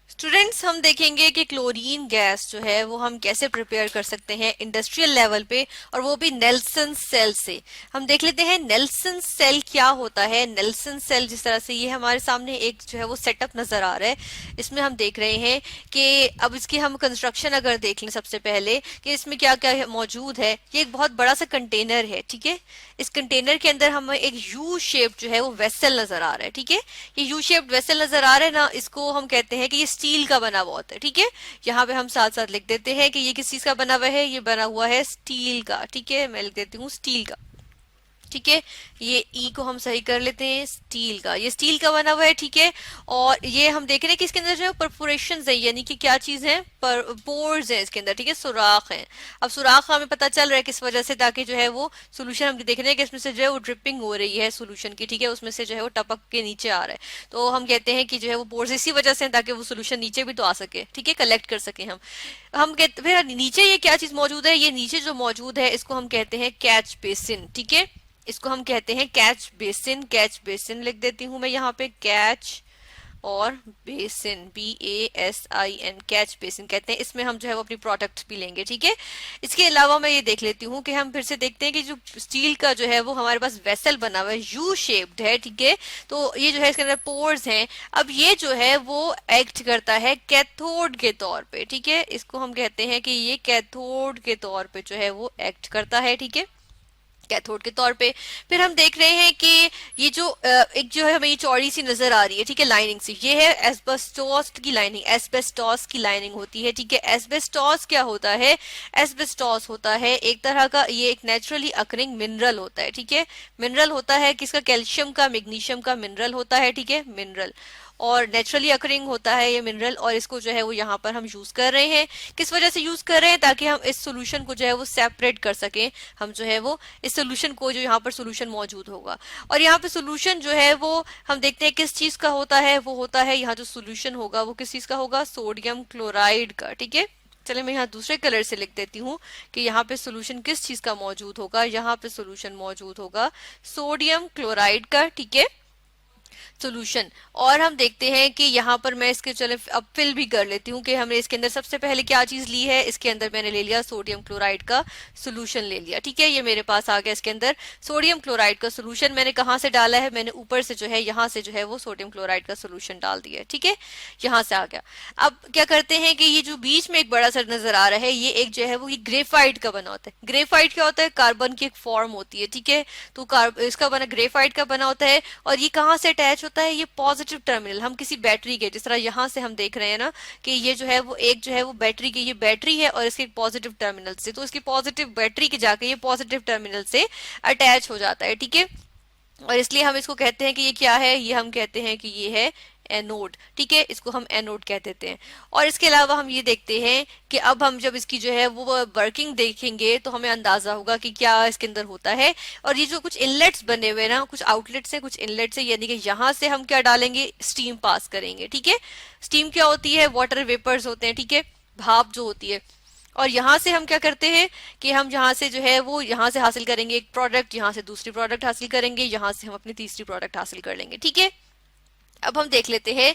Students, हम देखेंगे कि क्लोरीन गैस जो है वो हम कैसे प्रिपेयर कर सकते हैं इंडस्ट्रियल लेवल पे, और वो भी नेल्सन सेल से। हम देख लेते हैं नेल्सन सेल क्या होता है। नेल्सन सेल जिस तरह से ये हमारे सामने एक जो है वो सेटअप नजर आ रहा है, इसमें हम देख रहे हैं कि अब इसकी हम कंस्ट्रक्शन अगर देख लें सबसे पहले कि इसमें क्या क्या मौजूद है। ये एक बहुत बड़ा सा कंटेनर है, ठीक है। इस कंटेनर के अंदर हमें एक यू शेप जो है वो वेसल नजर आ रहा है, ठीक है। ये यू शेप्ड वेसल नजर आ रहा है ना, इसको हम कहते हैं कि ये स्टील का बना हुआ होता है, ठीक है। यहाँ पे हम साथ साथ लिख देते हैं कि ये किस चीज का बना हुआ है, ये बना हुआ है स्टील का, ठीक है। मैं लिख देती हूँ स्टील का, ठीक है। ये ई को हम सही कर लेते हैं, स्टील का, ये स्टील का बना हुआ है, ठीक है। और ये हम देख रहे हैं कि इसके अंदर जो है परफोरेशन है, यानी कि क्या चीज है, पर पोर्स है इसके अंदर, ठीक है, सुराख है। अब सुराख हमें पता चल रहा है किस वजह से, ताकि जो है वो सोल्यूशन हम देख रहे हैं कि इसमें से जो है वो ड्रिपिंग हो रही है सोल्यूशन की, ठीक है, उसमें से जो है वो टपक के नीचे आ रहा है। तो हम कहते हैं कि जो है वो पोर्स इसी वजह से, ताकि वो सोल्यूशन नीचे भी तो आ सके, ठीक है, कलेक्ट कर सके हम कहते फिर नीचे ये क्या चीज मौजूद है, ये नीचे जो मौजूद है इसको हम कहते हैं कैच बेसिन, ठीक है। इसको हम कहते हैं कैच बेसिन। कैच बेसिन लिख देती हूं मैं यहाँ पे, कैच और बेसिन, BASIN, कैच बेसिन कहते हैं। इसमें हम जो है वो अपनी प्रोडक्ट भी लेंगे, ठीक है। इसके अलावा मैं ये देख लेती हूँ कि हम फिर से देखते हैं कि जो स्टील का जो है वो हमारे पास वेसल बना हुआ है, यू शेप्ड है, ठीक है। तो ये जो है इसके अंदर पोर्स हैं। अब ये जो है वो एक्ट करता है कैथोड के तौर पे, ठीक है। इसको हम कहते हैं कि ये कैथोड के तौर पे जो है वो एक्ट करता है, ठीक है, कैथोड के तौर पे। फिर हम देख रहे हैं कि ये जो एक जो है हमें ये चौड़ी सी नजर आ रही है, ठीक है, लाइनिंग सी, ये है एस्बेस्टोस की लाइनिंग, एस्बेस्टोस की लाइनिंग होती है, ठीक है। एस्बेस्टोस क्या होता है, एस्बेस्टोस होता है एक तरह का, ये एक नेचुरली अकरिंग मिनरल होता है, ठीक है। मिनरल होता है किसका, कैल्शियम का, मैग्नीशियम का मिनरल होता है, ठीक है, मिनरल, और नेचुरली अकरिंग होता है ये मिनरल। और इसको जो है वो यहाँ पर हम यूज कर रहे हैं, किस वजह से यूज कर रहे हैं, ताकि हम इस सोल्यूशन को जो है वो सेपरेट कर सकें। हम जो है वो इस सोल्यूशन को, जो यहाँ पर सोल्यूशन मौजूद होगा, और यहाँ पे सोल्यूशन जो है वो हम देखते हैं किस चीज का होता है, वो होता है यहाँ जो सोल्यूशन होगा वो किस चीज का होगा, सोडियम क्लोराइड का, ठीक है। चले मैं यहाँ दूसरे कलर से लिख देती हूँ कि यहाँ पे सोल्यूशन किस चीज का मौजूद होगा, यहाँ पे सोल्यूशन मौजूद होगा सोडियम क्लोराइड का, ठीक है, सोल्यूशन। और हम देखते हैं कि यहाँ पर मैं इसके चले अब फिल भी कर लेती हूँ कि हमने इसके अंदर सबसे पहले क्या चीज ली है, इसके अंदर मैंने ले लिया सोडियम क्लोराइड का सोल्यूशन ले लिया, ठीक है। ये मेरे पास आ गया इसके अंदर सोडियम क्लोराइड का सोल्यूशन। मैंने कहाँ से डाला है, मैंने ऊपर से जो है यहाँ से जो है वो सोडियम क्लोराइड का सोल्यूशन डाल दिया है, ठीक है, यहाँ से आ गया। अब क्या करते हैं कि ये जो बीच में एक बड़ा सा नजर आ रहा है, ये एक जो है वो ग्रेफाइट का बना होता है। ग्रेफाइट क्या होता है, कार्बन की एक फॉर्म होती है, ठीक है। तो इसका बना ग्रेफाइट का बना होता है, और ये कहाँ से अटैच होता है, ये पॉजिटिव टर्मिनल, हम किसी बैटरी के, जिस तरह यहाँ से हम देख रहे हैं ना कि ये जो है वो एक जो है वो बैटरी की, ये बैटरी है और इसके पॉजिटिव टर्मिनल से, तो इसकी पॉजिटिव बैटरी के जाके ये पॉजिटिव टर्मिनल से अटैच हो जाता है, ठीक है। और इसलिए हम इसको कहते हैं कि ये क्या है, ये हम कहते हैं कि ये है एनोड, ठीक है, इसको हम एनोड कह देते हैं। और इसके अलावा हम ये देखते हैं कि अब हम जब इसकी जो है वो वर्किंग देखेंगे तो हमें अंदाजा होगा कि क्या इसके अंदर होता है। और ये जो कुछ इनलेट्स बने हुए ना, कुछ आउटलेट्स हैं, कुछ इनलेट्स है, यानी कि यहाँ से हम क्या डालेंगे, स्टीम पास करेंगे, ठीक है। स्टीम क्या होती है, वाटर वेपर्स होते हैं, ठीक है, भाप जो होती है। और यहाँ से हम क्या करते हैं कि हम यहाँ से जो है वो यहाँ से हासिल करेंगे एक प्रोडक्ट, यहाँ से दूसरी प्रोडक्ट हासिल करेंगे, यहाँ से हम अपनी तीसरी प्रोडक्ट हासिल कर लेंगे, ठीक है। अब हम देख लेते हैं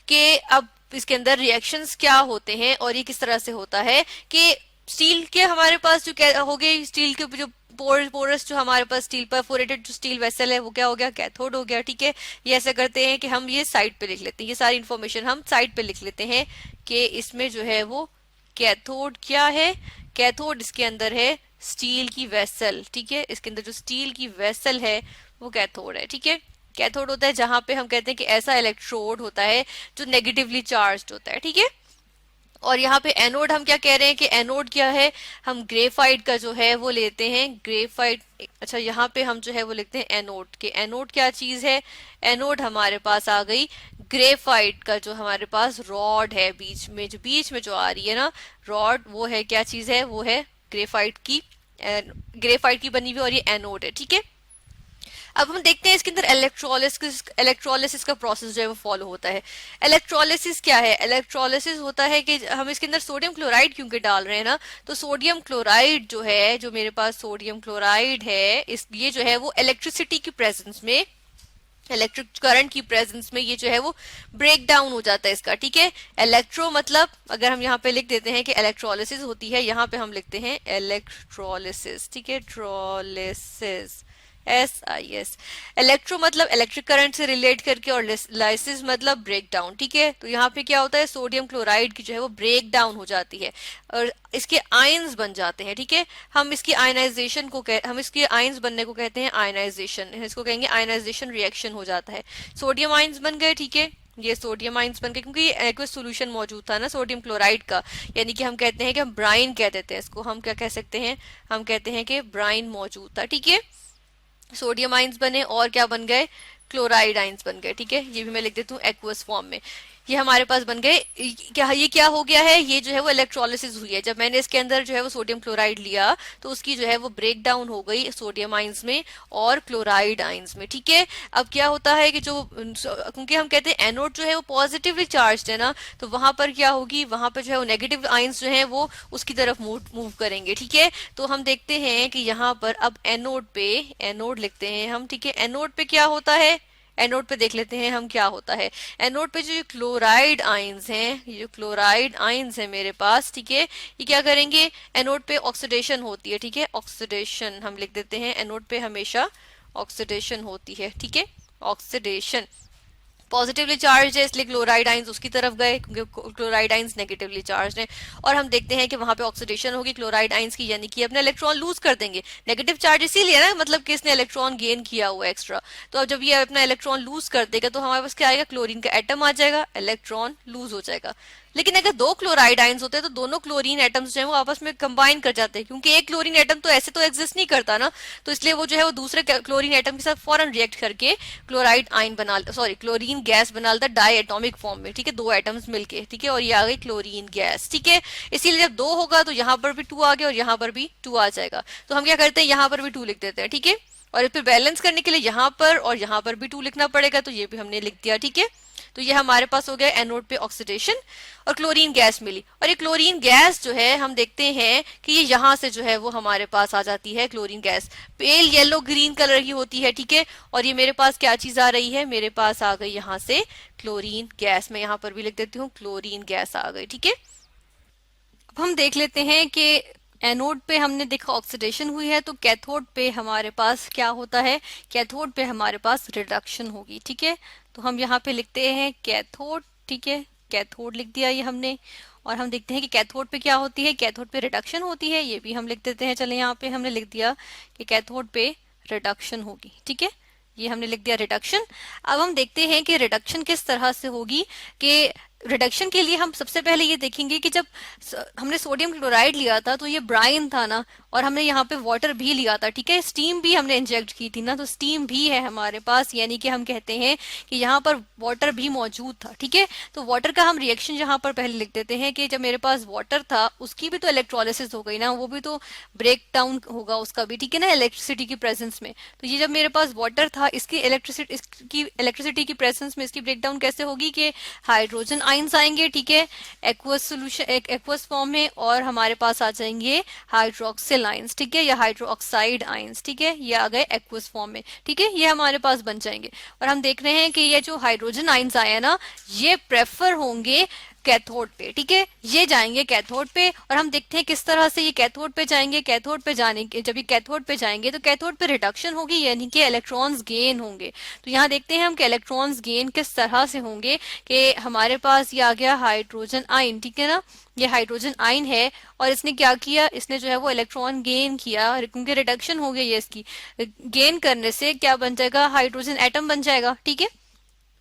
कि अब इसके अंदर रिएक्शंस क्या होते हैं और ये किस तरह से होता है कि स्टील के हमारे पास जो हो गए, स्टील के जो पोरस जो हमारे पास स्टील परफोरेटेड जो स्टील वेसल है वो क्या हो गया, कैथोड हो गया, ठीक है। ये ऐसा करते हैं कि हम ये साइड पे लिख लेते हैं, ये सारी इंफॉर्मेशन हम साइड पे लिख लेते हैं कि इसमें जो है वो कैथोड क्या है, कैथोड इसके अंदर है स्टील की वेसल, ठीक है। इसके अंदर जो स्टील की वेसल है वो कैथोड है, ठीक है। कैथोड होता है जहां पे हम कहते हैं कि ऐसा इलेक्ट्रोड होता है जो नेगेटिवली चार्ज्ड होता है, ठीक है। और यहाँ पे एनोड हम क्या कह रहे हैं कि एनोड क्या है, हम ग्रेफाइट का जो है वो लेते हैं, ग्रेफाइट, अच्छा यहाँ पे हम जो है वो लिखते हैं एनोड के, एनोड क्या चीज है, एनोड हमारे पास आ गई ग्रेफाइट का जो हमारे पास रॉड है, बीच में जो आ रही है ना रॉड, वो है क्या चीज है, वो है ग्रेफाइट की, ग्रेफाइट की बनी हुई, और ये एनोड है, ठीक है। अब हम देखते हैं इसके अंदर इलेक्ट्रोलिसिस का प्रोसेस जो है वो फॉलो होता है। इलेक्ट्रोलिसिस क्या है, इलेक्ट्रोलिसिस होता है कि हम इसके अंदर सोडियम क्लोराइड क्योंकि डाल रहे हैं ना, तो सोडियम क्लोराइड जो है, जो मेरे पास सोडियम क्लोराइड है, इस ये जो है वो इलेक्ट्रिसिटी की प्रेजेंस में इलेक्ट्रिक करंट की प्रेजेंस में ये जो है वो ब्रेक डाउन हो जाता है इसका, ठीक है। इलेक्ट्रो मतलब अगर हम यहाँ पे लिख देते हैं कि इलेक्ट्रोलिसिस होती है, यहाँ पे हम लिखते हैं इलेक्ट्रोलिसिस, ठीक है, ट्रोलिसिस, SIS। इलेक्ट्रो मतलब इलेक्ट्रिक करंट से रिलेट करके, और लाइसिस मतलब ब्रेक डाउन, ठीक है। तो यहाँ पे क्या होता है, सोडियम क्लोराइड की जो है वो ब्रेक डाउन हो जाती है और इसके आयंस बन जाते हैं, ठीक है। हम इसकी आयनाइजेशन को हम इसके आयंस बनने को कहते हैं आयनाइजेशन, इसको कहेंगे आयनाइजेशन रिएक्शन हो जाता है। सोडियम आयंस बन गए, ठीक है, ये सोडियम आयंस बन गए क्योंकि ये एक्वस सॉल्यूशन मौजूद था ना सोडियम क्लोराइड का, यानी कि हम कहते हैं कि हम ब्राइन कह देते हैं इसको, हम क्या कह सकते हैं, हम कहते हैं कि ब्राइन मौजूद था, ठीक है। सोडियम आइंस बने और क्या बन गए, क्लोराइड आइंस बन गए, ठीक है। ये भी मैं लिख देती हूँ एक्वस फॉर्म में, ये हमारे पास बन गए। क्या ये क्या हो गया है, ये जो है वो इलेक्ट्रोलिसिस हुई है। जब मैंने इसके अंदर जो है वो सोडियम क्लोराइड लिया तो उसकी जो है वो ब्रेक डाउन हो गई सोडियम आइंस में और क्लोराइड आइंस में, ठीक है। अब क्या होता है कि जो, क्योंकि हम कहते हैं एनोड जो है वो पॉजिटिवली चार्ज है ना, तो वहां पर क्या होगी, वहां पर जो है वो नेगेटिव आइंस जो है वो उसकी तरफ मूव करेंगे, ठीक है। तो हम देखते हैं कि यहाँ पर अब एनोड पे, एनोड लिखते हैं हम, ठीक है। एनोड पे क्या होता है, एनोड पे देख लेते हैं हम क्या होता है। एनोड पे जो क्लोराइड आइंस हैं, ये जो क्लोराइड आइंस है मेरे पास, ठीक है, ये क्या करेंगे, एनोड पे ऑक्सीडेशन होती है, ठीक है, ऑक्सीडेशन हम लिख देते हैं, एनोड पे हमेशा ऑक्सीडेशन होती है, ठीक है, ऑक्सीडेशन। पॉजिटिवली चार्ज है इसलिए क्लोराइड आइंस उसकी तरफ गए क्योंकि क्लोराइड आइंस नेगेटिवली चार्ज है, और हम देखते हैं कि वहां पे ऑक्सीडेशन होगी क्लोराइड आइंस की, यानी कि अपने इलेक्ट्रॉन लूज कर देंगे। नेगेटिव चार्ज इसीलिए ना, मतलब कि इसने इलेक्ट्रॉन गेन किया हुआ एक्स्ट्रा, तो अब जब ये अपना इलेक्ट्रॉन लूज कर देगा तो हमारे पास क्या आएगा, क्लोरीन का एटम आ जाएगा, इलेक्ट्रॉन लूज हो जाएगा। लेकिन अगर दो क्लोराइड आइंस होते हैं तो दोनों क्लोरीन एटम्स जो है वो आपस में कंबाइन कर जाते हैं, क्योंकि एक क्लोरीन एटम तो ऐसे तो एग्जिस्ट नहीं करता ना, तो इसलिए वो जो है वो दूसरे क्लोरीन एटम के साथ फौरन रिएक्ट करके क्लोराइड आइन बना, सॉरी क्लोरीन गैस बना लेता है डाई एटॉमिक फॉर्म में, ठीक है, दो एटम्स मिलके, ठीक है, और ये आ गई क्लोरीन गैस, ठीक है। इसीलिए जब दो होगा तो यहाँ पर भी 2 आ गया और यहाँ पर भी 2 आ जाएगा, तो हम क्या करते हैं, यहाँ पर भी 2 लिख देते हैं, ठीक है। और फिर बैलेंस करने के लिए यहाँ पर और यहाँ पर भी 2 लिखना पड़ेगा, तो ये भी हमने लिख दिया, ठीक है। तो ये हमारे पास हो गया एनोड पे ऑक्सीडेशन और क्लोरीन गैस मिली, और ये क्लोरीन गैस जो है हम देखते हैं कि ये यहाँ से जो है वो हमारे पास आ जाती है, chlorine gas pale yellow green colour की होती है, ठीक है। और ये मेरे पास क्या चीज आ रही है, मेरे पास आ गई यहाँ से क्लोरीन गैस, मैं यहाँ पर भी लिख देती हूँ क्लोरीन गैस आ गई, ठीक है। अब हम देख लेते हैं कि एनोड पे हमने देखा ऑक्सीडेशन हुई है, तो कैथोड पे हमारे पास क्या होता है, कैथोड पे हमारे पास रिडक्शन होगी, ठीक है। तो हम यहाँ पे लिखते हैं कैथोड, ठीक है, कैथोड लिख दिया ये हमने। और हम देखते हैं कि कैथोड पे क्या होती है, कैथोड पे रिडक्शन होती है, ये भी हम लिख देते हैं। चले यहाँ पे हमने लिख दिया कि कैथोड पे रिडक्शन होगी, ठीक है, ये हमने लिख दिया रिडक्शन। अब हम देखते हैं कि रिडक्शन किस तरह से होगी, कि रिडक्शन के लिए हम सबसे पहले ये देखेंगे कि जब हमने सोडियम क्लोराइड लिया था तो ये ब्राइन था ना, और हमने यहाँ पे वाटर भी लिया था, ठीक है, स्टीम भी हमने इंजेक्ट की थी ना, तो स्टीम भी है हमारे पास, यानी कि हम कहते हैं कि यहाँ पर वाटर भी मौजूद था, ठीक है। तो वाटर का हम रिएक्शन यहाँ पर पहले लिख देते हैं कि जब मेरे पास वाटर था उसकी भी तो इलेक्ट्रोलिसिस हो गई ना, वो भी तो ब्रेक डाउन होगा उसका भी, ठीक है ना, इलेक्ट्रिसिटी की प्रेजेंस में। तो ये जब मेरे पास वाटर था इसकी इलेक्ट्रिसिटी की प्रेजेंस में इसकी ब्रेक डाउन कैसे होगी, कि हाइड्रोजन आइंस आएंगे, ठीक है, एक्वस सोल्यूशन, एक्वस फॉर्म में, और हमारे पास आ जाएंगे हाइड्रोक्सिल आइंस, ठीक है, या हाइड्रोक्साइड आइंस, ठीक है, ये आ गए एक्वस फॉर्म में, ठीक है, ये हमारे पास बन जाएंगे। और हम देख रहे हैं कि ये जो हाइड्रोजन आइंस आए ना, ये प्रेफर होंगे कैथोड पे, ठीक है, ये जाएंगे कैथोड पे। और हम देखते हैं किस तरह से ये कैथोड पे जाएंगे, कैथोड पे जाने के, जब ये कैथोड पे जाएंगे तो कैथोड पे रिडक्शन होगी, यानी कि इलेक्ट्रॉन्स गेन होंगे। तो यहाँ देखते हैं हम कि इलेक्ट्रॉन्स गेन किस तरह से होंगे, कि हमारे पास ये आ गया हाइड्रोजन आइन, ठीक है ना, ये हाइड्रोजन आइन है, और इसने क्या किया, इसने जो है वो इलेक्ट्रॉन गेन किया, क्योंकि रिडक्शन हो गई है इसकी, गेन करने से क्या बन जाएगा, हाइड्रोजन एटम बन जाएगा, ठीक है।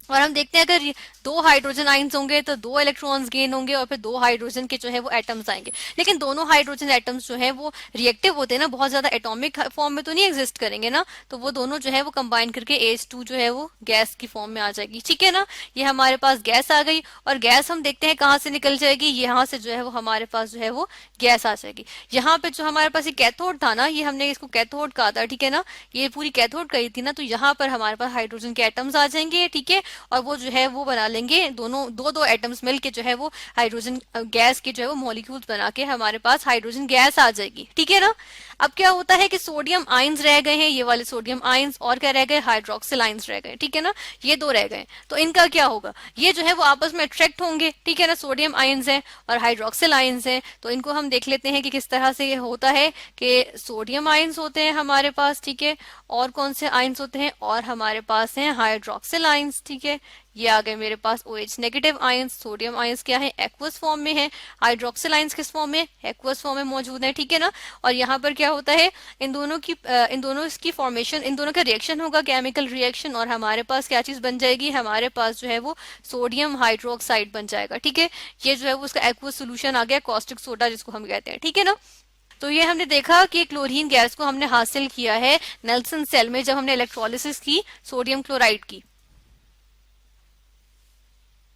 और हम देखते हैं अगर 2 हाइड्रोजन आइंस होंगे तो 2 इलेक्ट्रॉन्स गेन होंगे, और फिर 2 हाइड्रोजन के जो है वो एटम्स आएंगे। लेकिन दोनों हाइड्रोजन एटम्स जो है वो रिएक्टिव होते हैं ना, बहुत ज्यादा एटॉमिक फॉर्म में तो नहीं एग्जिस्ट करेंगे ना, तो वो दोनों जो है वो कंबाइन करके H2 जो है वो गैस की फॉर्म में आ जाएगी, ठीक है ना। ये हमारे पास गैस आ गई, और गैस हम देखते हैं कहाँ से निकल जाएगी, यहाँ से जो है वो हमारे पास जो है वो गैस आ जाएगी। यहाँ पे जो हमारे पास ये कैथोड था ना, ये हमने इसको कैथोड कहा था, ठीक है ना, ये पूरी कैथोड कही थी ना, तो यहाँ पर हमारे पास हाइड्रोजन के एटम्स आ जाएंगे, ठीक है। और वो जो है वो बना लेंगे, दोनों दो दो एटम्स मिलके जो है वो हाइड्रोजन गैस के जो है वो मॉलिक्यूल्स बना के हमारे पास हाइड्रोजन गैस आ जाएगी, ठीक है ना। अब क्या होता है कि सोडियम आयंस रह गए हैं, ये वाले सोडियम आयंस, और क्या रह गए, हाइड्रोक्सिल आयंस रह गए, ठीक है ना, ये दो रह गए। तो इनका क्या होगा, ये जो है वो आपस में अट्रैक्ट होंगे, ठीक है ना, सोडियम आयंस है और हाइड्रोक्सिल आयंस है। तो इनको हम देख लेते हैं कि किस तरह से ये होता है कि सोडियम आयंस होते हैं हमारे पास, ठीक है, और कौन से आयंस होते हैं, और हमारे पास हैं हाइड्रोक्सिल आयंस, ठीक है। ये आ गए मेरे पास OH negative ions. Sodium ions क्या है, एक्वस फॉर्म में है। हाइड्रोक्सिल आयंस किस फॉर्म में, एक्वस फॉर्म में मौजूद है, ठीक है ना। और यहाँ पर क्या होता है, इन दोनों की फॉर्मेशन, इन दोनों का रिएक्शन होगा, केमिकल रिएक्शन, और हमारे पास क्या चीज बन जाएगी, हमारे पास जो है वो सोडियम हाइड्रोक्साइड बन जाएगा, ठीक है। ये जो है वो उसका एक्वस सोल्यूशन आ गया, कॉस्टिक सोडा जिसको हम कहते हैं, ठीक है ना। तो ये हमने देखा कि क्लोरीन गैस को हमने हासिल किया है नेल्सन सेल में, जब हमने इलेक्ट्रोलिसिस की सोडियम क्लोराइड की।